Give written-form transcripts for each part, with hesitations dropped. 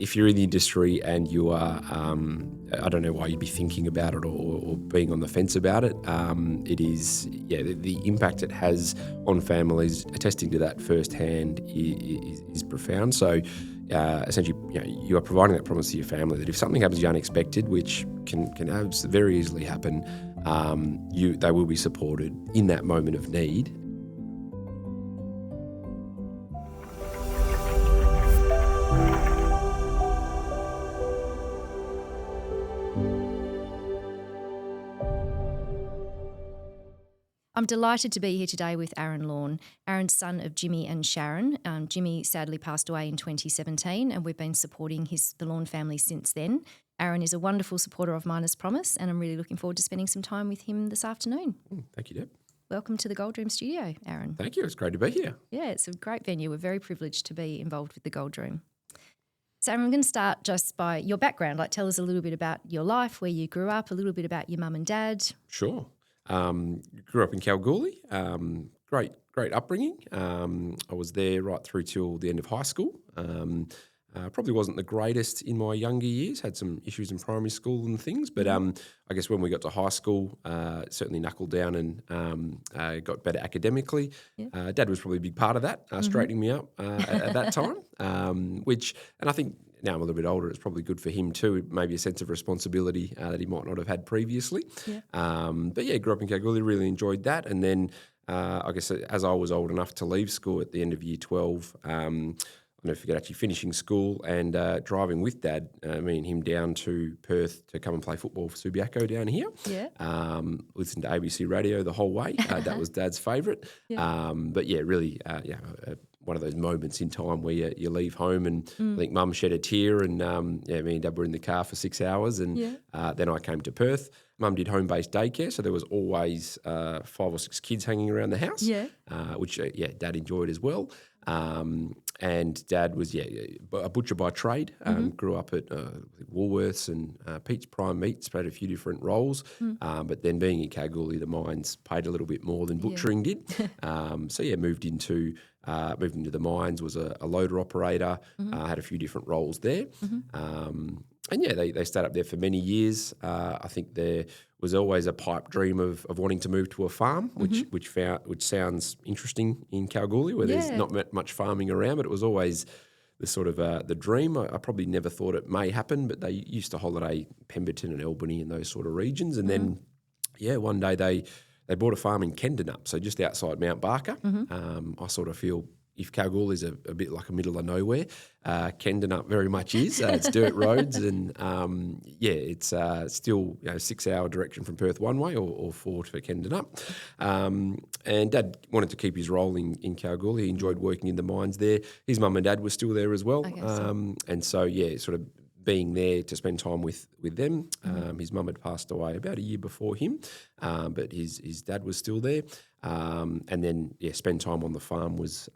if you're in the industry and you are, I don't know why you'd be thinking about it or being on the fence about it. It is, the impact it has on families, attesting to that firsthand is profound. So essentially, you are providing that promise to your family that if something happens to you unexpected, which can very easily happen, they will be supported in that moment of need. I'm delighted to be here today with Aaron Lorne. Aaron's son of Jimmy and Sharon. Jimmy sadly passed away in 2017 and we've been supporting the Lorne family since then. Aaron is a wonderful supporter of Mine as Promise and I'm really looking forward to spending some time with him this afternoon. Thank you, Deb. Welcome to the Gold Room studio, Aaron. Thank you. It's great to be here. Yeah, it's a great venue. We're very privileged to be involved with the Gold Room. So I'm going to start just by your background. Like, tell us a little bit about your life, where you grew up, a little bit about your mum and dad. Sure. Grew up in Kalgoorlie. Great upbringing. I was there right through till the end of high school. Probably wasn't the greatest in my younger years. Had some issues in primary school and things, but I guess when we got to high school, certainly knuckled down and got better academically. Yeah. Dad was probably a big part of that, straightening me up at that time. And I think now I'm a little bit older, it's probably good for him too, maybe a sense of responsibility that he might not have had previously. Yeah. But yeah, grew up in Kalgoorlie, really enjoyed that. And then I guess as I was old enough to leave school at the end of year 12, I'll never forget actually finishing school and driving with Dad, me and him down to Perth to come and play football for Subiaco down here. Yeah. Listened to ABC radio the whole way. That was Dad's favourite. Yeah. But yeah, really, one of those moments in time where you leave home and I think Mum shed a tear and me and Dad were in the car for 6 hours and then I came to Perth. Mum did home-based daycare, so there was always 5 or 6 kids hanging around the house, which Dad enjoyed as well. And Dad was a butcher by trade. Grew up at Woolworths and Pete's Prime Meats, played a few different roles. But then being in Kalgoorlie, the mines paid a little bit more than butchering did. Moved into the mines. Was a loader operator. Had a few different roles there. They stayed up there for many years. I think there was always a pipe dream of wanting to move to a farm, which sounds interesting in Kalgoorlie, where there's not much farming around, but it was always the sort of the dream. I probably never thought it may happen, but they used to holiday Pemberton and Albany and those sort of regions. And then, one day they bought a farm in Kendanup, so just outside Mount Barker. I sort of feel if Kalgoorlie's a bit like a middle of nowhere, Kendanup very much is. It's dirt roads and, it's still 6-hour direction from Perth one way or 4 to Kendanup. And Dad wanted to keep his role in Kalgoorlie. He enjoyed working in the mines there. His mum and dad were still there as well. And so, sort of being there to spend time with them. His mum had passed away about a year before him, but his dad was still there. And then, spend time on the farm was,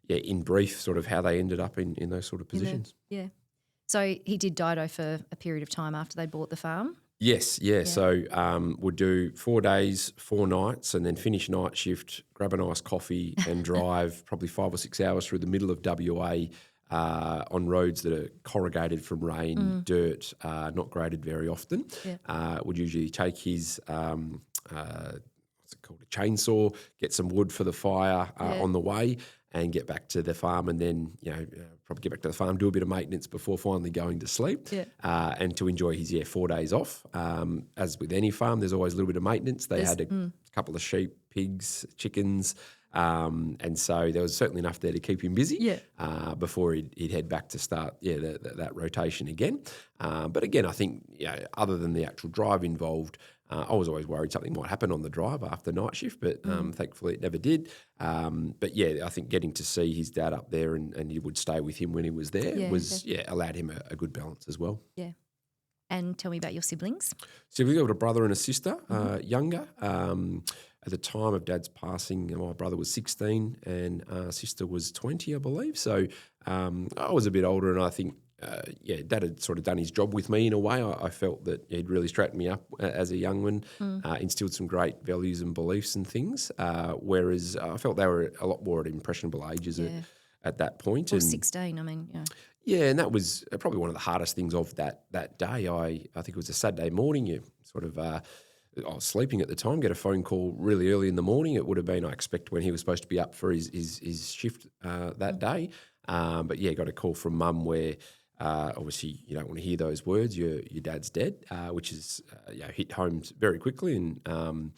in brief, sort of how they ended up in those sort of positions. So he did dido for a period of time after they bought the farm? Yes, So would do 4 days, 4 nights, and then finish night shift, grab a nice coffee and drive probably 5 or 6 hours through the middle of WA on roads that are corrugated from rain, dirt, not graded very often. Would usually take his what's it called, a chainsaw, get some wood for the fire on the way and get back to the farm and then, probably get back to the farm, do a bit of maintenance before finally going to sleep and to enjoy his 4 days off. As with any farm, there's always a little bit of maintenance. They had a couple of sheep, pigs, chickens, and so there was certainly enough there to keep him busy before he'd head back to start that rotation again. But again, I think other than the actual drive involved, I was always worried something might happen on the drive after night shift, but thankfully it never did. But I think getting to see his dad up there and he would stay with him when he was there allowed him a good balance as well. Yeah. And tell me about your siblings. Siblings, I've got a brother and a sister, younger. At the time of Dad's passing, my brother was 16 and sister was 20, I believe. So I was a bit older and I think, Dad had sort of done his job with me in a way. I felt that he'd really straightened me up as a young one, instilled some great values and beliefs and things, whereas I felt they were a lot more at impressionable ages at that point. Or And 16, I mean, yeah. yeah, and that was probably one of the hardest things of that day. I think it was a Saturday morning. You sort of I was sleeping at the time, get a phone call really early in the morning. It would have been, I expect, when he was supposed to be up for his shift that day. But yeah, got a call from mum where obviously you don't want to hear those words. Your dad's dead, which is hit home very quickly. And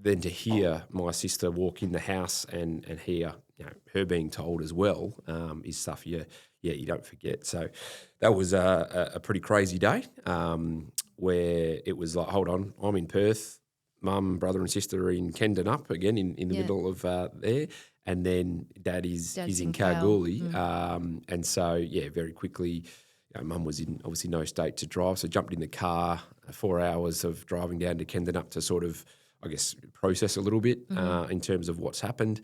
then to hear my sister walk in the house and hear her being told as well is stuff you don't forget. So that was a pretty crazy day where it was like, hold on, I'm in Perth, mum, brother and sister are in Kendon up again in the middle of there, and then Dad's in Kalgoorlie. And so, very quickly, mum was in obviously no state to drive, so jumped in the car, 4 hours of driving down to Kendon up to sort of, I guess, process a little bit in terms of what's happened.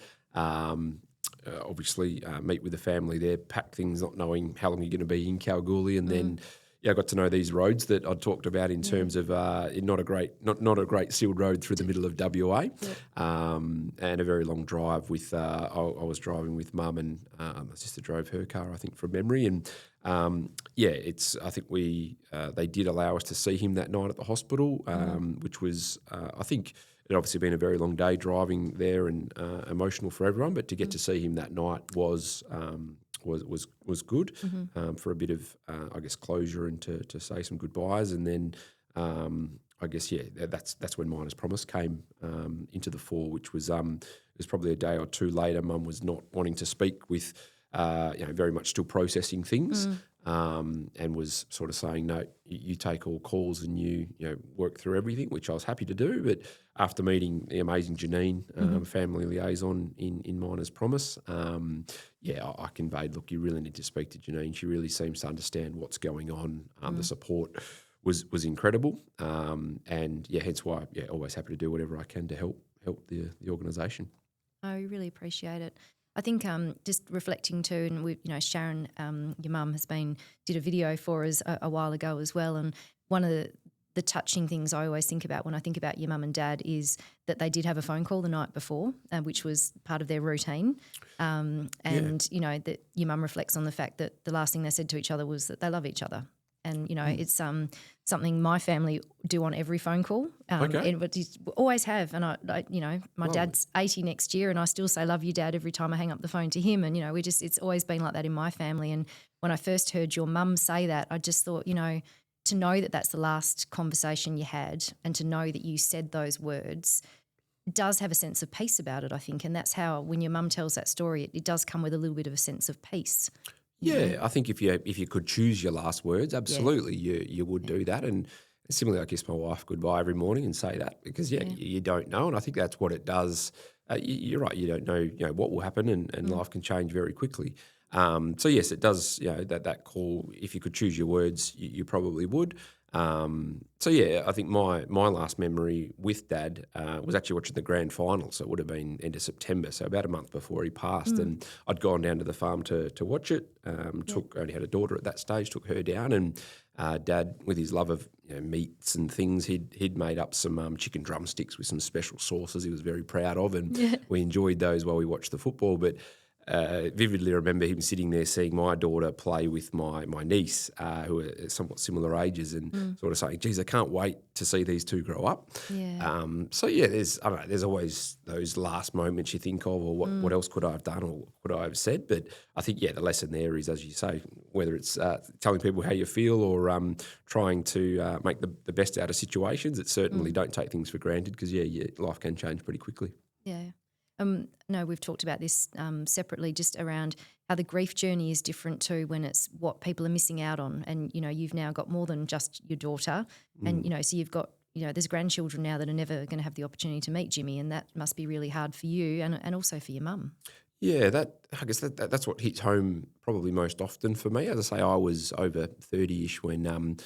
Obviously, meet with the family there, pack things, not knowing how long you're going to be in Kalgoorlie, and then I got to know these roads that I'd talked about in terms of not a great sealed road through the middle of WA, and a very long drive. With I was driving with mum, and my sister drove her car, I think, from memory, and I think they did allow us to see him that night at the hospital, which was I think. It obviously been a very long day driving there and emotional for everyone, but to get to see him that night was good for a bit of I guess closure and to say some goodbyes. And then I guess that's when Mine as Promised came into the fore, which was it was probably a day or two later. Mum was not wanting to speak with very much still processing things. And was sort of saying, no, you take all calls and you work through everything, which I was happy to do. But after meeting the amazing Janine, family liaison in Mine as Promise, I conveyed, look, you really need to speak to Janine. She really seems to understand what's going on. The support was incredible, and hence why always happy to do whatever I can to help the organisation. I really appreciate it. I think just reflecting too, and we, Sharon, your mum did a video for us a while ago as well, and one of the touching things I always think about when I think about your mum and dad is that they did have a phone call the night before, which was part of their routine, that your mum reflects on the fact that the last thing they said to each other was that they love each other. And, it's something my family do on every phone call. But you always have. And, my dad's 80 next year and I still say love you, Dad, every time I hang up the phone to him. And, it's always been like that in my family. And when I first heard your mum say that, I just thought, to know that that's the last conversation you had and to know that you said those words does have a sense of peace about it, I think. And that's how, when your mum tells that story, it does come with a little bit of a sense of peace. Yeah, I think if you could choose your last words, absolutely you would do that. And similarly, I kiss my wife goodbye every morning and say that because you don't know, and I think that's what it does. You're right, you don't know what will happen, and life can change very quickly. So yes, it does. That call. If you could choose your words, you probably would. I think my last memory with Dad was actually watching the grand final. So it would have been end of September, so about a month before he passed. And I'd gone down to the farm to watch it. Only had a daughter at that stage, took her down, and Dad, with his love of meats and things, he'd made up some chicken drumsticks with some special sauces he was very proud of, and we enjoyed those while we watched the football. But vividly remember him sitting there seeing my daughter play with my niece, who are somewhat similar ages, and sort of saying, geez, I can't wait to see these two grow up. There's always those last moments you think of, or what else could I have done or could I have said? But I think, the lesson there is, as you say, whether it's telling people how you feel or trying to make the best out of situations, it certainly don't take things for granted because, life can change pretty quickly. Yeah. No, we've talked about this separately, just around how the grief journey is different too when it's what people are missing out on. And, you've now got more than just your daughter and, so you've got, there's grandchildren now that are never going to have the opportunity to meet Jimmy, and that must be really hard for you and also for your mum. Yeah, I guess that's what hits home probably most often for me. As I say, I was over 30-ish when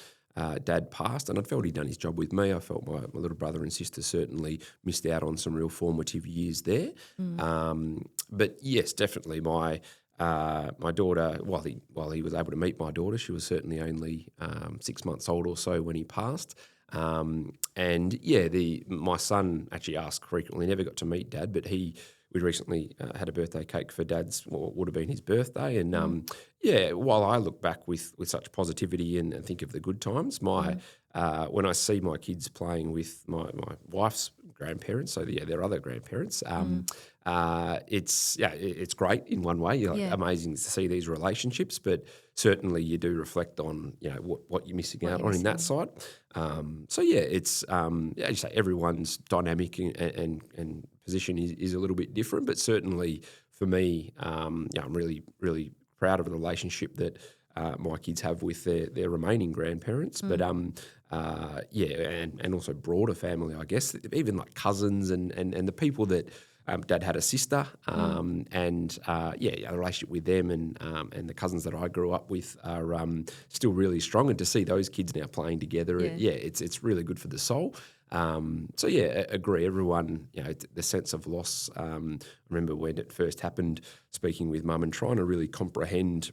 Dad passed, and I felt he'd done his job with me. I felt my little brother and sister certainly missed out on some real formative years there. But yes, definitely my daughter, while he was able to meet my daughter, she was certainly only 6 months old or so when he passed. My son actually asked frequently, never got to meet Dad, but he we recently had a birthday cake for Dad's, what would have been his birthday. And while I look back with such positivity and think of the good times, when I see my kids playing with my wife's grandparents, so their other grandparents, it's great in one way. Amazing to see these relationships, but certainly you do reflect on what you're missing out on in that side. It's as you say, everyone's dynamic and position is a little bit different, but certainly for me, I'm really really proud of the relationship that my kids have with their remaining grandparents, but and also broader family, I guess, even like cousins and the people that Dad had a sister, the relationship with them and the cousins that I grew up with are still really strong, and to see those kids now playing together, it's really good for the soul. Agree. Everyone, the sense of loss. I remember when it first happened, speaking with Mum and trying to really comprehend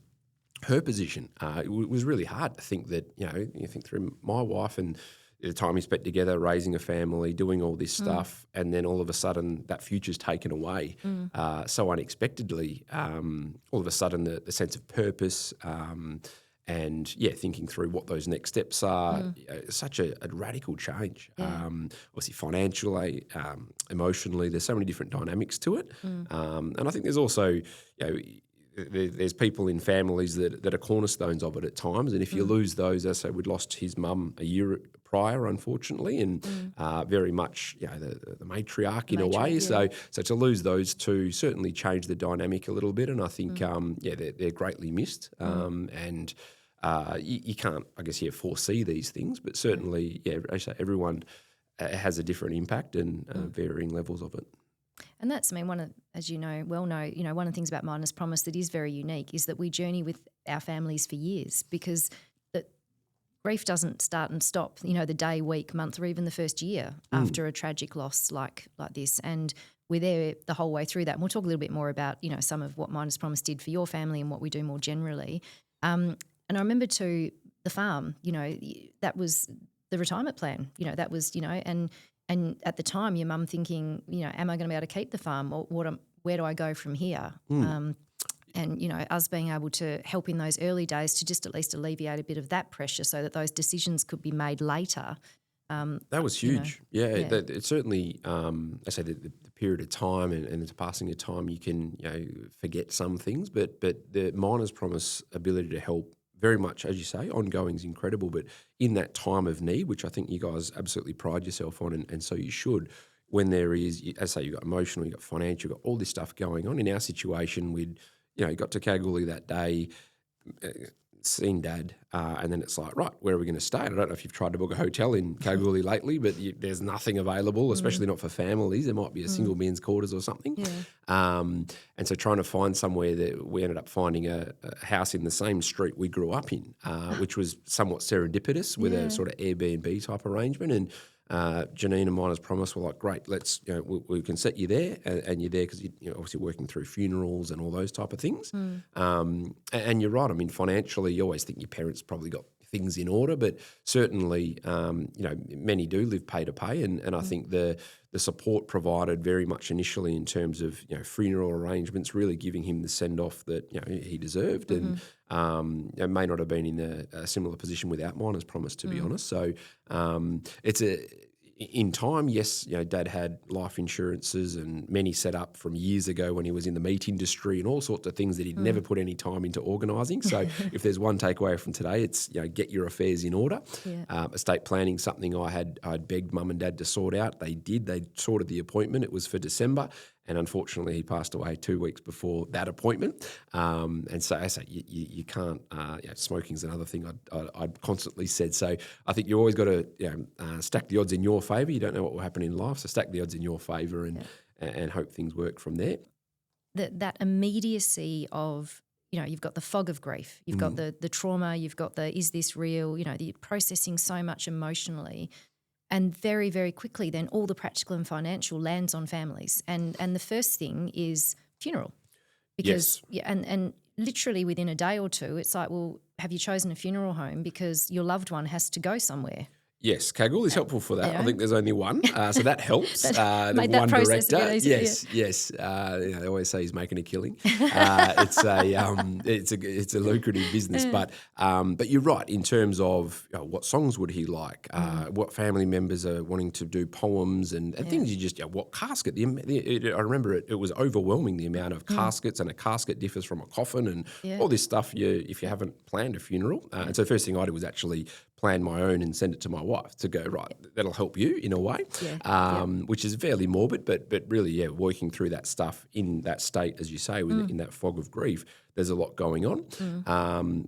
her position. It was really hard to think that, you think through my wife and the time we spent together raising a family, doing all this stuff, and then all of a sudden that future's taken away so unexpectedly. All of a sudden the sense of purpose and thinking through what those next steps are, such a radical change. Obviously financially, emotionally, there's so many different dynamics to it. And I think there's also, there's people in families that are cornerstones of it at times, and if you lose those, as I say, we'd lost his mum a year prior, unfortunately, and very much the matriarch in a way. Yeah. So to lose those two certainly changed the dynamic a little bit, and I think they're greatly missed. And you can't, I guess, foresee these things, but certainly, as I say, everyone has a different impact and varying levels of it. And that's, as you know, one of the things about Minus Promise that is very unique is that we journey with our families for years, because grief doesn't start and stop, the day, week, month, or even the first year after a tragic loss like this. And we're there the whole way through that. And we'll talk a little bit more about, some of what Minus Promise did for your family and what we do more generally. And I remember too, the farm, that was the retirement plan, that was, and at the time, your mum thinking, am I going to be able to keep the farm, or where do I go from here? And, us being able to help in those early days to just at least alleviate a bit of that pressure so that those decisions could be made later. That was huge. It certainly, I say the period of time and the passing of time, you can, forget some things, but the Miners Promise ability to help very much, as you say, ongoing is incredible, but in that time of need, which I think you guys absolutely pride yourself on, and so you should, when there is, as I say, you've got emotional, you've got financial, you've got all this stuff going on. In our situation, we'd, got to Kalgoorlie that day, seen Dad, and then it's like, right, where are we going to stay? And I don't know if you've tried to book a hotel in Kalgoorlie lately, but there's nothing available, especially not for families. There might be a single men's quarters or something. And so trying to find somewhere, that we ended up finding a house in the same street we grew up in, which was somewhat serendipitous with a sort of Airbnb type arrangement. And Janine and Miners Promise were like, great, let's, we can set you there, and you're there because you're obviously working through funerals and all those type of things. And you're right. I mean, financially, you always think your parents probably got things in order, but certainly, many do live pay to pay, and I think the support provided very much initially in terms of funeral arrangements, really giving him the send off that he deserved, and it may not have been in a similar position without Miners Promise, to be honest. So it's in time, yes, Dad had life insurances and many set up from years ago when he was in the meat industry and all sorts of things that he'd never put any time into organising. So if there's one takeaway from today, it's get your affairs in order. Estate planning, something I'd begged Mum and Dad to sort out. They did. They sorted the appointment. It was for December. And unfortunately, he passed away 2 weeks before that appointment. And so, as I say, you can't. Smoking's another thing I'd constantly said. So I think you always got to stack the odds in your favour. You don't know what will happen in life, so stack the odds in your favour and hope things work from there. That immediacy of you've got the fog of grief, you've got the trauma, you've got the is this real? You're processing so much emotionally. And very, very quickly then all the practical and financial lands on families. And the first thing is funeral. Because and literally within a day or two, it's like, well, have you chosen a funeral home? Because your loved one has to go somewhere. Yes, Kaggle is helpful for that. Yeah. I think there's only one, so that helps. That The made that one process a bit director, easier, yes. They always say he's making a killing. It's a lucrative business, but you're right in terms of what songs would he like, what family members are wanting to do poems and things. You just what casket. I remember it was overwhelming the amount of caskets, and a casket differs from a coffin, and all this stuff. If you haven't planned a funeral, and so the first thing I did was actually plan my own and send it to my wife to go, right, that'll help you in a way, which is fairly morbid, but really, working through that stuff in that state, as you say, in that fog of grief, there's a lot going on.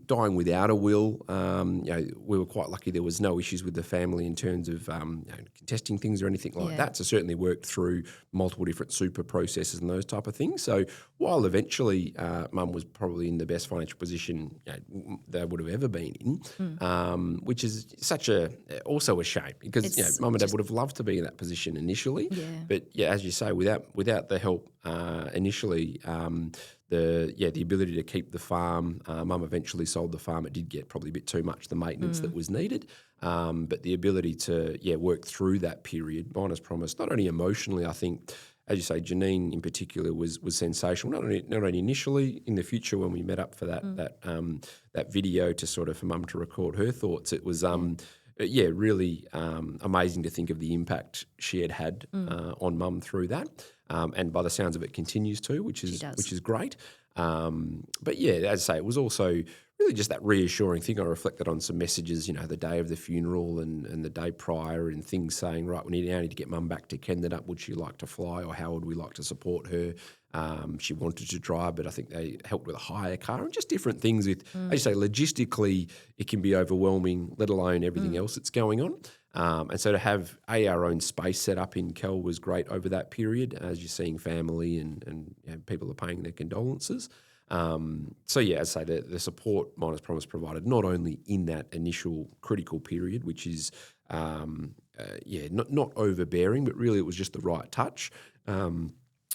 Dying without a will, we were quite lucky there was no issues with the family in terms of contesting things or anything like that. So certainly worked through multiple different super processes and those type of things. So while eventually Mum was probably in the best financial position they would have ever been in, which is also a shame because Mum and Dad would have loved to be in that position initially. Yeah. But as you say, without the help initially, the ability to keep the farm. Mum eventually sold the farm. It did get probably a bit too much, the maintenance that was needed. But the ability to work through that period, Miners Promise, not only emotionally, I think, as you say, Janine in particular was sensational. Not only initially, in the future when we met up for that video for Mum to record her thoughts, it was really amazing to think of the impact she had on Mum through that. And by the sounds of it, continues to, which is great. But as I say, it was also really just that reassuring thing. I reflected on some messages, the day of the funeral and the day prior, and things saying, right, we now need to get Mum back to Kennedup. Would she like to fly, or how would we like to support her? She wanted to drive, but I think they helped with a hire car and just different things. With, as you say, logistically, it can be overwhelming, let alone everything else that's going on. And so to have our own space set up in Kel was great over that period, as you're seeing family and people are paying their condolences. As I say, the support Miners Promise provided, not only in that initial critical period, which is not overbearing, but really it was just the right touch.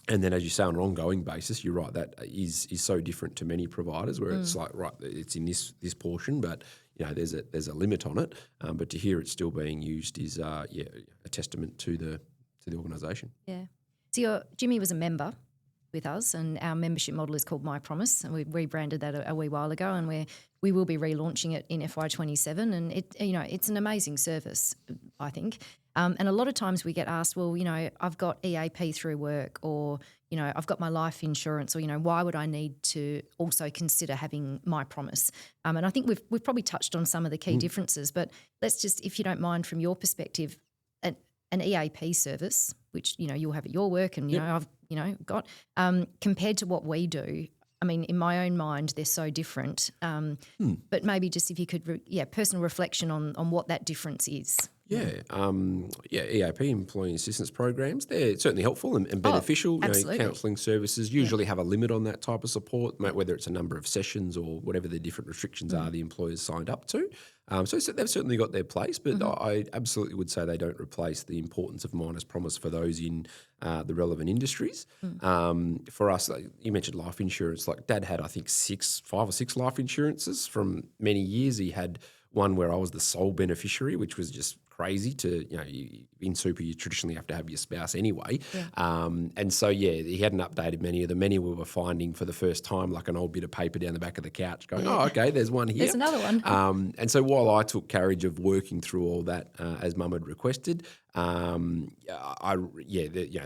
And then, as you say, on an ongoing basis, you're right, that is so different to many providers where it's like, right, it's in this portion, but there's a limit on it. But to hear it still being used is a testament to the organisation. Yeah. So Jimmy was a member with us, and our membership model is called My Promise, and we rebranded that a wee while ago, and we will be relaunching it in FY27, and it's an amazing service, I think. And a lot of times we get asked, well, I've got EAP through work, or I've got my life insurance, or why would I need to also consider having My Promise? And I think we've probably touched on some of the key differences, but let's just, if you don't mind, from your perspective, an EAP service, which you'll have at your work, and I've got compared to what we do. I mean, in my own mind, they're so different. But maybe just if you could, personal reflection on what that difference is. EAP, employee assistance programs, they're certainly helpful and beneficial. Counselling services usually have a limit on that type of support, whether it's a number of sessions or whatever the different restrictions are the employers signed up to. So they've certainly got their place, but I absolutely would say they don't replace the importance of Miners Promise for those in the relevant industries. For us, like you mentioned life insurance, like Dad had, I think, 5 or 6 life insurances from many years. He had one where I was the sole beneficiary, which was just crazy to, in super, you traditionally have to have your spouse anyway. And so, he hadn't updated many of them. Many we were finding for the first time, like an old bit of paper down the back of the couch going, oh, okay, there's one here. There's another one. And so while I took courage of working through all that as Mum had requested, the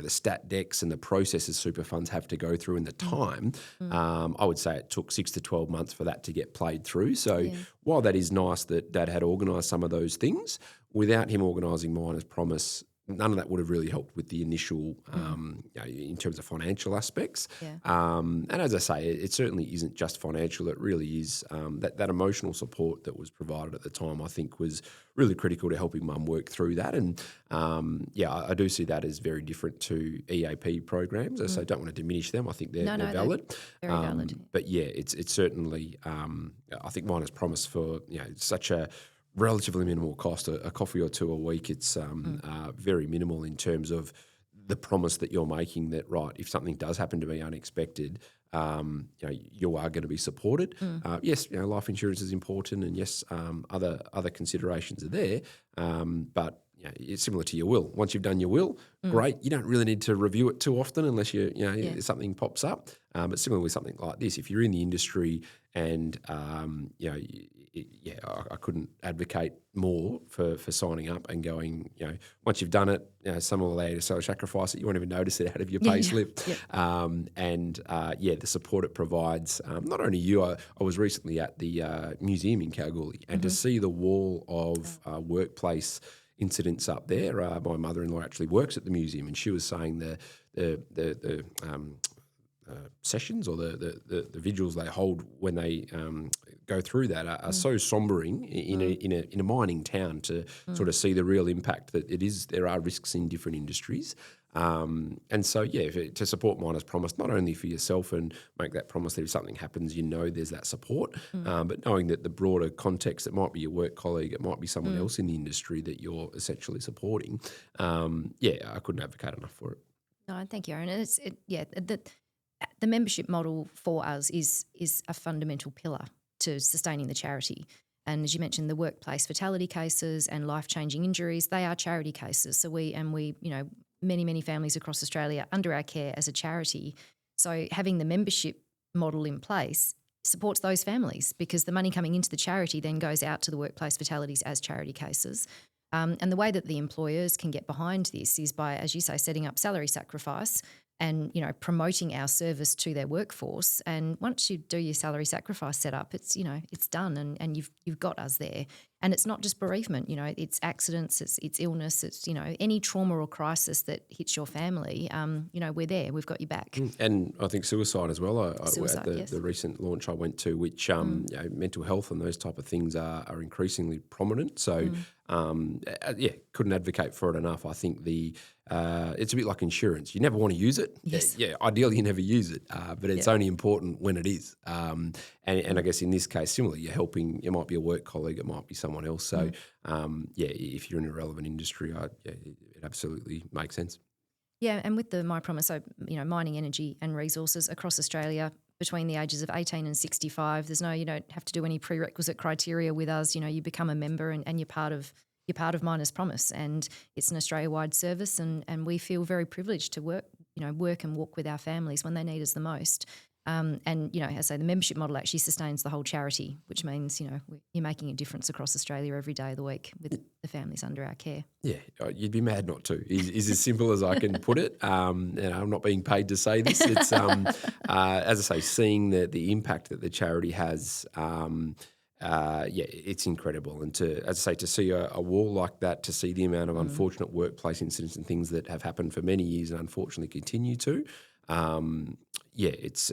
stat decks and the processes super funds have to go through and the time, I would say it took 6 to 12 months for that to get played through. So while that is nice that Dad had organised some of those things, without him organising Miners Promise, none of that would have really helped with the initial, in terms of financial aspects. And as I say, it certainly isn't just financial. It really is that emotional support that was provided at the time, I think, was really critical to helping Mum work through that. And, I do see that as very different to EAP programs. So I don't want to diminish them. I think they're valid. They're very valid. But, it's certainly, I think Miners Promise for, such a relatively minimal cost, a coffee or two a week. It's very minimal in terms of the promise that you're making that, right, if something does happen to be unexpected, you are going to be supported. Yes, life insurance is important, and yes, other considerations are there. But it's similar to your will. Once you've done your will, great. You don't really need to review it too often unless something pops up. But similar with something like this, if you're in the industry and I couldn't advocate more for signing up and going. Once you've done it, some will allow you to sacrifice it. You won't even notice it out of your pay slip. The support it provides. Not only you. I was recently at the museum in Kalgoorlie, and to see the wall of workplace incidents up there. My mother-in-law actually works at the museum, and she was saying the sessions or the vigils they hold when they go through that are so sombering in a mining town to sort of see the real impact that it is. There are risks in different industries. And so, to support Miners Promise, not only for yourself and make that promise that if something happens, there's that support, but knowing that the broader context, it might be your work colleague, it might be someone else in the industry that you're essentially supporting. I couldn't advocate enough for it. No, thank you, Aaron. And the membership model for us is a fundamental pillar to sustaining the charity. And as you mentioned, the workplace fatality cases and life-changing injuries, they are charity cases. So we many families across Australia under our care as a charity. So having the membership model in place supports those families because the money coming into the charity then goes out to the workplace fatalities as charity cases. And the way that the employers can get behind this is by, as you say, setting up salary sacrifice and, promoting our service to their workforce. And once you do your salary sacrifice setup, it's done and you've got us there. And it's not just bereavement, it's accidents, it's illness, it's, any trauma or crisis that hits your family, we're there, we've got your back. And I think suicide as well. Suicide, at the recent launch I went to, which mental health and those type of things are increasingly prominent. So, couldn't advocate for it enough. I think it's a bit like insurance. You never want to use it. Yes. Ideally you never use it, but it's only important when it is. And I guess in this case, similarly, you're helping, it might be a work colleague, it might be someone else. So, if you're in a relevant industry, it absolutely makes sense. Yeah, and with the My Promise, so, mining, energy and resources across Australia between the ages of 18 and 65, you don't have to do any prerequisite criteria with us. You become a member and you're part of Miners Promise, and it's an Australia-wide service and we feel very privileged to work and walk with our families when they need us the most. As I say, the membership model actually sustains the whole charity, which means, you're making a difference across Australia every day of the week with the families under our care. Yeah, you'd be mad not to. Is as simple as I can put it. I'm not being paid to say this. It's, as I say, seeing the impact that the charity has, it's incredible. And to see a wall like that, to see the amount of unfortunate workplace incidents and things that have happened for many years and unfortunately continue to, it's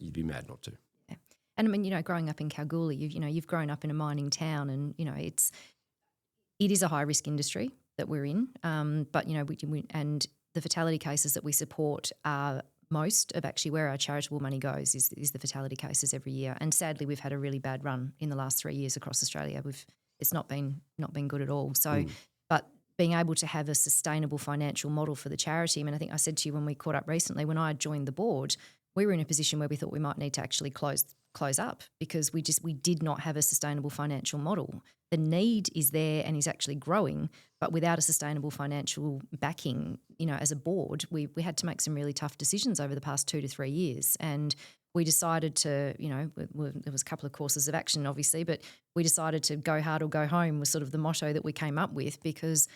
you'd be mad not to. Yeah. And I mean, growing up in Kalgoorlie, you've grown up in a mining town, and it is a high risk industry that we're in. But and the fatality cases that we support are most of actually where our charitable money goes is the fatality cases every year. And sadly, we've had a really bad run in the last 3 years across Australia. It's not been good at all. So, but being able to have a sustainable financial model for the charity. I mean, I think I said to you when we caught up recently, when I joined the board, we were in a position where we thought we might need to actually close up because we did not have a sustainable financial model. The need is there and is actually growing, but without a sustainable financial backing, as a board, we had to make some really tough decisions over the past 2 to 3 years. And we decided to, there was a couple of courses of action, obviously, but we decided to go hard or go home was sort of the motto that we came up with because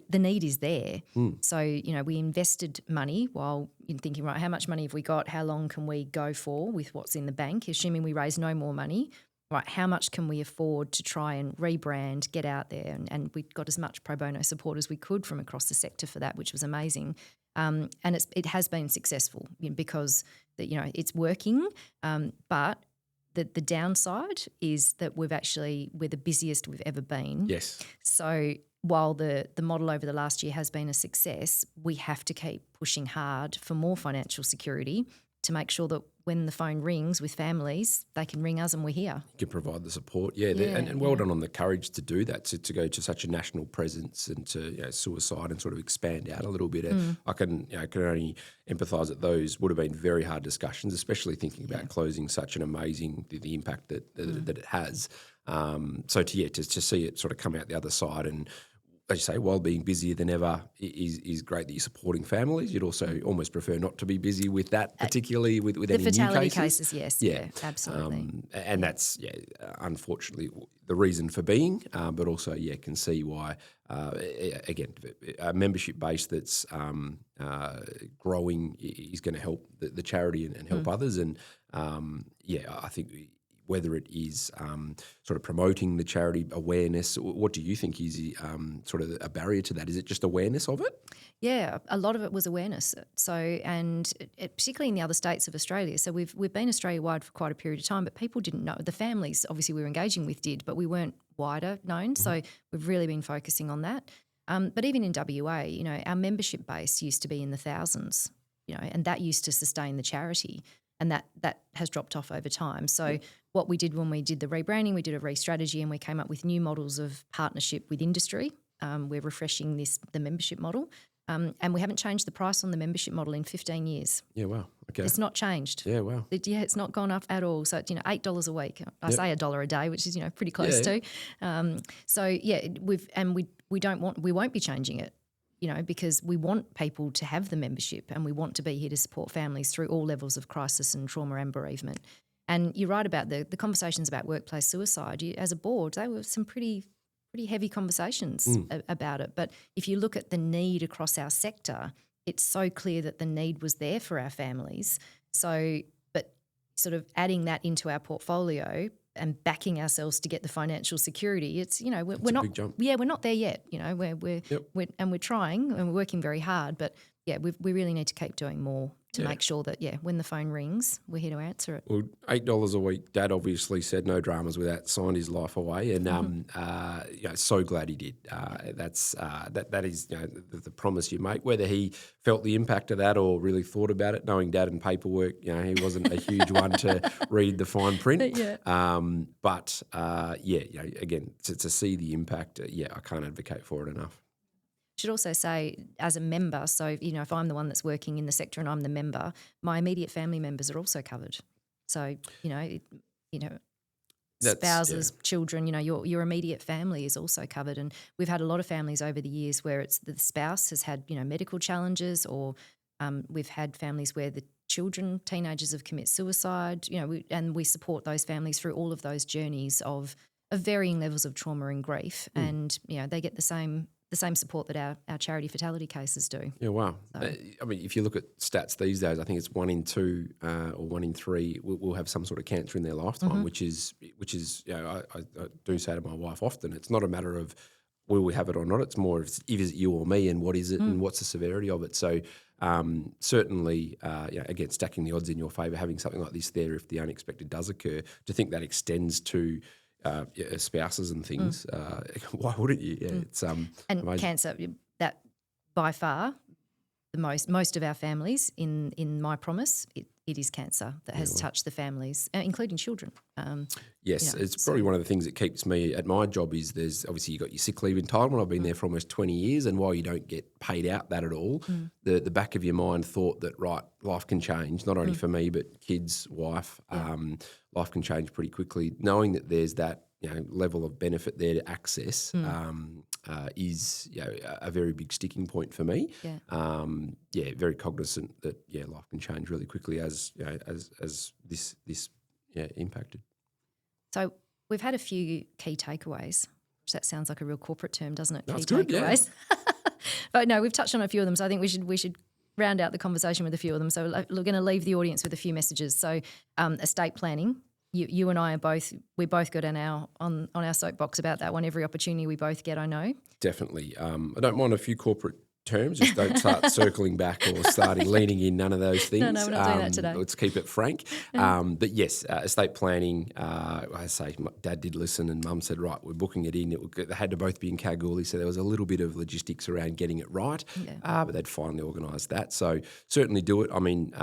the need is there. So, we invested money while thinking, right, how much money have we got? How long can we go for with what's in the bank? Assuming we raise no more money, right, how much can we afford to try and rebrand, get out there? And we got as much pro bono support as we could from across the sector for that, which was amazing. And it has been successful because it's working, but the downside is that we're the busiest we've ever been. Yes. So while the model over the last year has been a success, we have to keep pushing hard for more financial security to make sure that when the phone rings with families, they can ring us and we're here. You can provide the support, and well done on the courage to do that, to go to such a national presence and to suicide and sort of expand out a little bit. I can only empathise that those would have been very hard discussions, especially thinking about closing such an amazing the impact that it has. So to see it sort of come out the other side, and as you say, while being busier than ever is great that you're supporting families. You'd also almost prefer not to be busy with that, particularly with any new cases. The fatality cases, yes. Yeah, absolutely. And that's, unfortunately, the reason for being, but also, can see why, again, a membership base that's growing is going to help the charity and help others. And, I think whether it is sort of promoting the charity awareness, what do you think is sort of a barrier to that? Is it just awareness of it? Yeah, a lot of it was awareness. So, and particularly in the other states of Australia. So we've been Australia-wide for quite a period of time, but people didn't know. The families, obviously, we were engaging with did, but we weren't wider known. So we've really been focusing on that. But even in WA, our membership base used to be in the thousands, and that used to sustain the charity. And that has dropped off over time. So what we did when we did the rebranding, we did a re-strategy and we came up with new models of partnership with industry. We're refreshing the membership model. And we haven't changed the price on the membership model in 15 years. Yeah, wow. Okay. It's not changed. Yeah, wow. It's not gone up at all. So, $8 a week. I say $1 a day, which is, pretty close to. We won't be changing it. Because we want people to have the membership and we want to be here to support families through all levels of crisis and trauma and bereavement. And you're right about the conversations about workplace suicide. As a board, they were some pretty heavy conversations about it. But if you look at the need across our sector, it's so clear that the need was there for our families. So, but sort of adding that into our portfolio and backing ourselves to get the financial security, it's we're not big jump. Yeah, we're not there yet. We're trying and we're working very hard, but we really need to keep doing more to make sure that when the phone rings, we're here to answer it. Well, $8 a week. Dad obviously said no dramas with that. Signed his life away, and so glad he did. That is the promise you make. Whether he felt the impact of that or really thought about it, knowing Dad and paperwork, he wasn't a huge one to read the fine print. Again, to see the impact, I can't advocate for it enough. Should also say, as a member, so if I'm the one that's working in the sector and I'm the member, my immediate family members are also covered. So spouses, children, your immediate family is also covered. And we've had a lot of families over the years where it's the spouse has had medical challenges, or we've had families where the children, teenagers have commit suicide. And we support those families through all of those journeys of varying levels of trauma and grief, and they get the same support that our charity fatality cases do. Yeah, wow. So. If you look at stats these days, I think it's 1 in 2 or 1 in 3 will have some sort of cancer in their lifetime, which is I do say to my wife often, it's not a matter of will we have it or not. It's more of is it you or me, and what is it and what's the severity of it. So certainly, again, stacking the odds in your favour, having something like this there if the unexpected does occur. To think that extends to spouses and things, why wouldn't you? Yeah, it's and amazing. Cancer, that by far the most of our families in my promise, it is cancer that has touched the families, including children. Yes, it's probably one of the things that keeps me at my job is there's obviously you've got your sick leave entitlement. I've been there for almost 20 years, and while you don't get paid out that at all, the back of your mind thought that, right, life can change, not only for me but kids, wife, life can change pretty quickly. Knowing that there's that level of benefit there to access is a very big sticking point for me. Very cognizant that life can change really quickly as this impacted. So we've had a few key takeaways. That sounds like a real corporate term, doesn't it? That's key good, takeaways. But no, we've touched on a few of them, so I think we should round out the conversation with a few of them. So we're going to leave the audience with a few messages. So estate planning. You and I are we both got on our soapbox about that one every opportunity we both get, I know. Definitely. I don't mind a few corporate terms. Just don't start circling back or starting leaning in, none of those things. No, we're not doing that today. Let's keep it frank. But yes, estate planning, I say my dad did listen and mum said, right, we're booking it in. They had to both be in Kalgoorlie, so there was a little bit of logistics around getting it right, but they'd finally organised that. So certainly do it. I mean,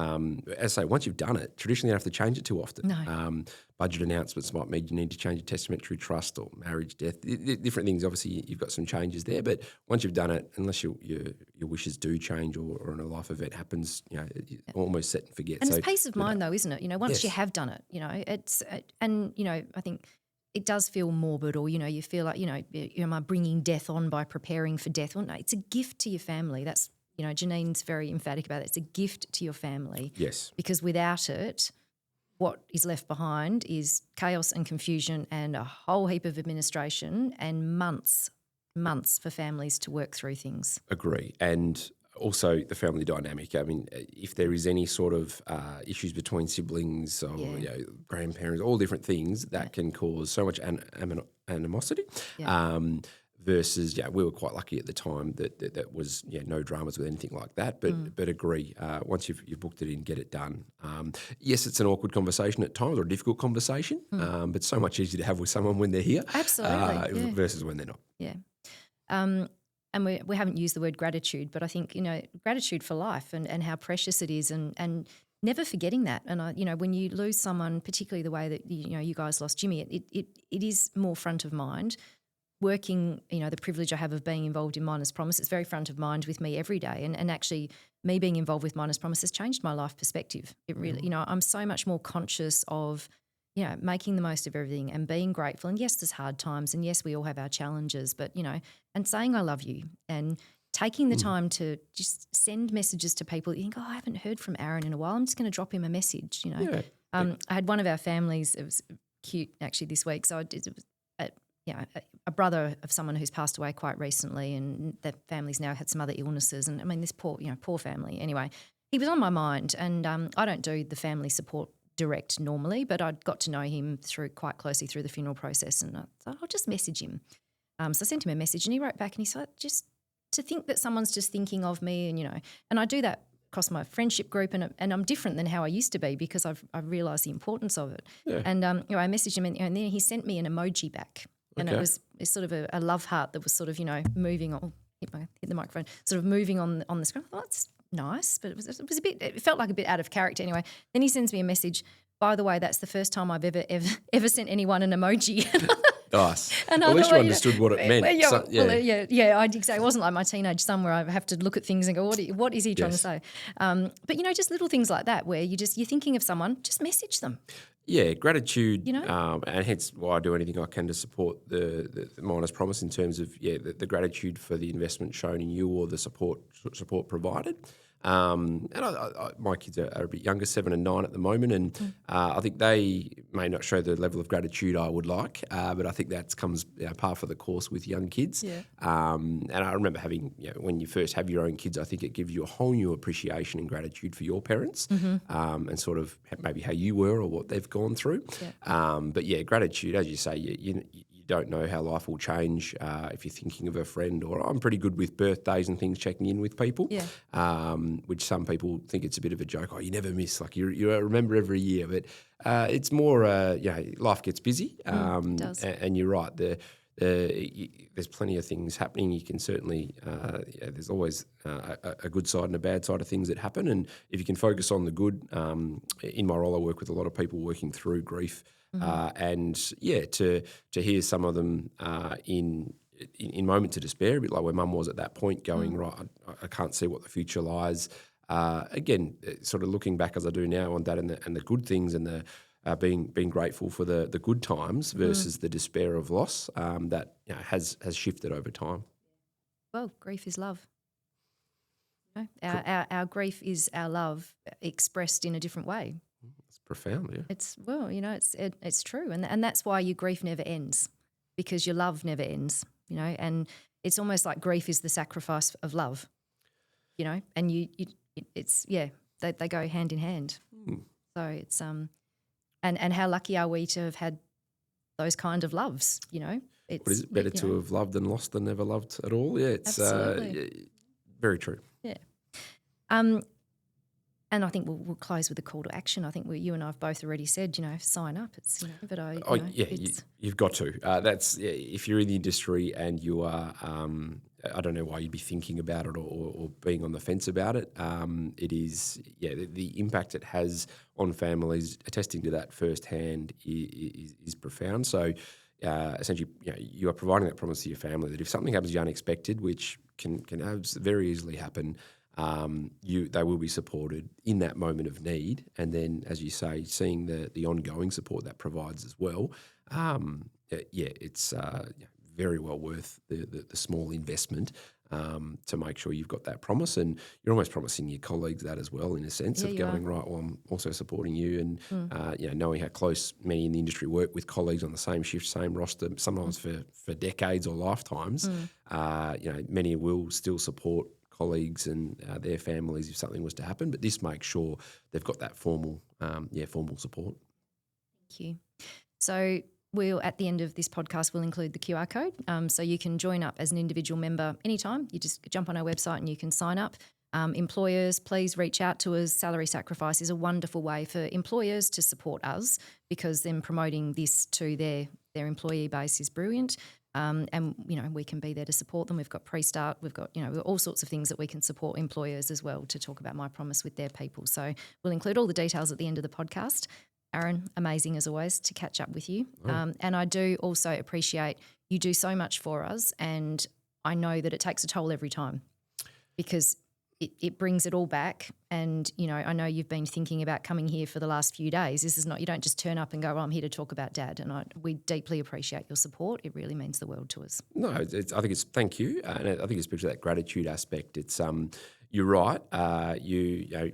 as I say, once you've done it, traditionally you don't have to change it too often. No. Budget announcements might mean you need to change your testamentary trust or marriage, death, different things. Obviously, you've got some changes there, but once you've done it, unless your wishes do change or a life event happens, you're almost set and forget. And it's peace of mind though, isn't it? Once you have done it, it's and I think it does feel morbid, or you feel like am I bringing death on by preparing for death? Well, no, it's a gift to your family. That's Janine's very emphatic about it. It's a gift to your family. Yes, because without it, what is left behind is chaos and confusion and a whole heap of administration and months for families to work through things. Agree. And also the family dynamic. I mean, if there is any sort of issues between siblings or grandparents, all different things, that can cause so much animosity. Yeah. Versus, we were quite lucky at the time that was no dramas with anything like that. But agree, once you've booked it in, get it done. Yes, it's an awkward conversation at times or a difficult conversation, but so much easier to have with someone when they're here. Absolutely, versus when they're not. Yeah. And we haven't used the word gratitude, but I think gratitude for life and how precious it is, and never forgetting that. And when you lose someone, particularly the way that you guys lost Jimmy, it is more front of mind. Working, the privilege I have of being involved in Miners Promise, it's very front of mind with me every day. And actually me being involved with Miners Promise has changed my life perspective. It really, I'm so much more conscious of, making the most of everything and being grateful. And yes, there's hard times, and yes, we all have our challenges, but, and saying I love you and taking the time to just send messages to people. You think, I haven't heard from Aaron in a while. I'm just going to drop him a message, I had one of our families, it was cute actually this week. So it was a brother of someone who's passed away quite recently, and the family's now had some other illnesses. And I mean, this poor family. Anyway, he was on my mind, and I don't do the family support direct normally, but I'd got to know him quite closely through the funeral process, and I thought I'll just message him. So I sent him a message, and he wrote back, and he said, just to think that someone's just thinking of me, and I do that across my friendship group, and I'm different than how I used to be because I've realised the importance of it. Yeah. And I messaged him, and then he sent me an emoji back. And it's sort of a love heart that was sort of, moving on, hit the microphone, sort of moving on the screen. I thought, that's nice, but it was it felt like a bit out of character anyway. Then he sends me a message, by the way, that's the first time I've ever sent anyone an emoji. Nice. And at least you understood what it meant. I did say it wasn't like my teenage son where I have to look at things and go, what is he trying to say? But, just little things like that where you're thinking of someone, just message them. Yeah, gratitude, and hence why I do anything I can to support the Miners Promise in terms of the gratitude for the investment shown in you or the support provided. And my kids are a bit younger, 7 and 9 at the moment, and I think they may not show the level of gratitude I would like, but I think that comes par for the course with young kids. Yeah. And I remember having, when you first have your own kids, I think it gives you a whole new appreciation and gratitude for your parents, and sort of maybe how you were or what they've gone through. Yeah. But gratitude, as you say, you don't know how life will change if you're thinking of a friend, or I'm pretty good with birthdays and things, checking in with people, which some people think it's a bit of a joke. Oh, you never miss, like you remember every year, but it's more, life gets busy, it does. And you're right, there's plenty of things happening. You can certainly, there's always a good side and a bad side of things that happen, and if you can focus on the good, in my role I work with a lot of people working through grief. And to hear some of them in moments of despair, a bit like where Mum was at that point, going right, I can't see what the future lies. Again, sort of looking back as I do now on that and the good things and the being grateful for the good times versus the despair of loss that has shifted over time. Well, grief is love. Our grief is our love expressed in a different way. Profound, yeah. It's true, and that's why your grief never ends, because your love never ends, and it's almost like grief is the sacrifice of love, and they go hand in hand. So it's and how lucky are we to have had those kind of loves, It's what is it better to have loved and lost than never loved at all? Yeah, it's Very true. Yeah. And I think we'll close with a call to action. I think you and I have both already said, sign up. It's, but you've got to. That's if you're in the industry and you are, I don't know why you'd be thinking about it or being on the fence about it. It is, the impact it has on families, attesting to that firsthand is profound. So essentially, you are providing that promise to your family that if something happens to you unexpected, which can very easily happen, they will be supported in that moment of need, and then, as you say, seeing the ongoing support that provides as well. It's very well worth the small investment to make sure you've got that promise, and you're almost promising your colleagues that as well, in a sense of going, right, well, I'm also supporting you, and knowing how close many in the industry work with colleagues on the same shift, same roster, sometimes for decades or lifetimes. Many will still support colleagues and their families if something was to happen, but this makes sure they've got that formal support. Thank you. So at the end of this podcast, we'll include the QR code, so you can join up as an individual member anytime. You just jump on our website and you can sign up. Employers, please reach out to us. Salary sacrifice is a wonderful way for employers to support us, because then promoting this to their employee base is brilliant. And we can be there to support them. We've got pre-start, we've got all sorts of things that we can support employers as well to talk about My Promise with their people. So we'll include all the details at the end of the podcast. Aaron, amazing as always to catch up with you. And I do also appreciate you do so much for us, and I know that it takes a toll every time, because it brings it all back. And, I know you've been thinking about coming here for the last few days. This is not, you don't just turn up and go, I'm here to talk about Dad. And we deeply appreciate your support. It really means the world to us. No, I think it's thank you. And I think it's because of that gratitude aspect. It's you're right.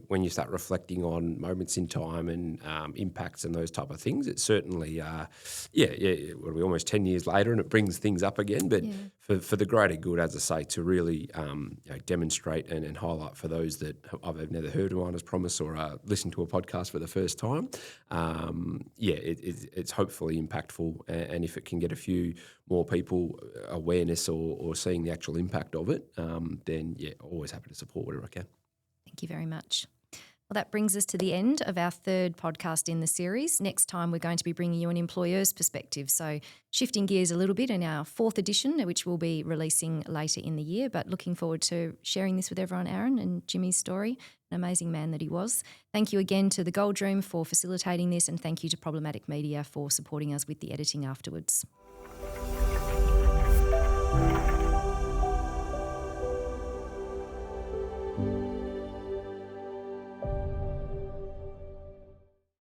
When you start reflecting on moments in time and impacts and those type of things, it's certainly, we're almost 10 years later and it brings things up again. But for the greater good, as I say, to really demonstrate and highlight for those that I've never heard of Anna's Promise or listened to a podcast for the first time, it's hopefully impactful. And if it can get a few more people awareness or seeing the actual impact of it, then always happy to support whatever I can. Thank you very much. Well, that brings us to the end of our third podcast in the series. Next time, we're going to be bringing you an employer's perspective. So shifting gears a little bit in our fourth edition, which we'll be releasing later in the year, but looking forward to sharing this with everyone, Aaron, and Jimmy's story, an amazing man that he was. Thank you again to the Gold Room for facilitating this, and thank you to Problematic Media for supporting us with the editing afterwards.